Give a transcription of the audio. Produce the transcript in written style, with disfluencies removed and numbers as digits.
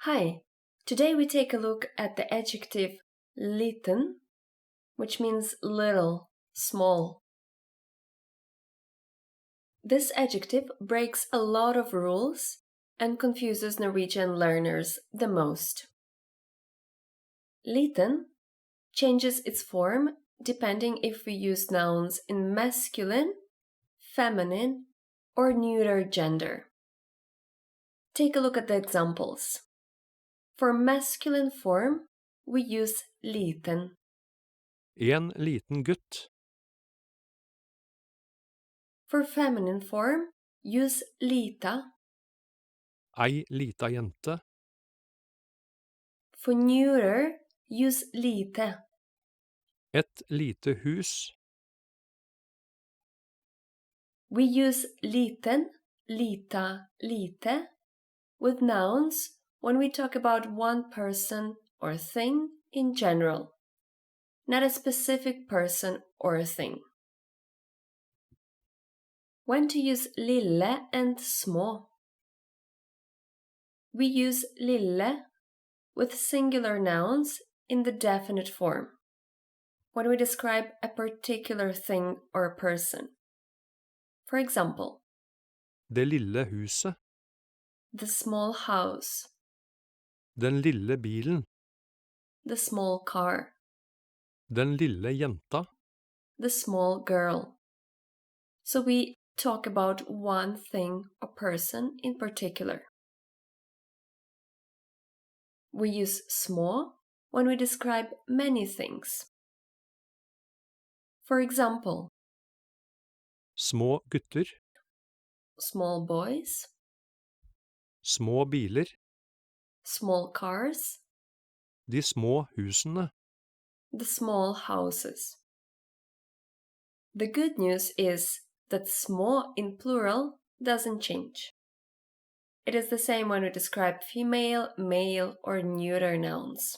Hi, today we take a look at the adjective liten, which means little, small. This adjective breaks a lot of rules and confuses Norwegian learners the most. Liten changes its form depending if we use nouns in masculine, feminine, or neuter gender. Take a look at the examples. For masculine form, we use liten. En liten gutt. For feminine form, use lita. Ei lita jente. For neuter, use lite. Et lite hus. We use liten, lita, lite with nouns when we talk about one person or thing in general, not a specific person or thing. When to use lille and små. We use lille with singular nouns in the definite form when we describe a particular thing or person. For example, Det lille huset. the small house, Den lille bilen. the small car, Den lille jenta. the small girl. So we talk about one thing or person in particular. We use små when we describe many things. For example, Små gutter. small boys, Små biler. small cars, De små husene. the small houses. The good news is that små in plural doesn't change. It is the same when we describe female, male, or neuter nouns.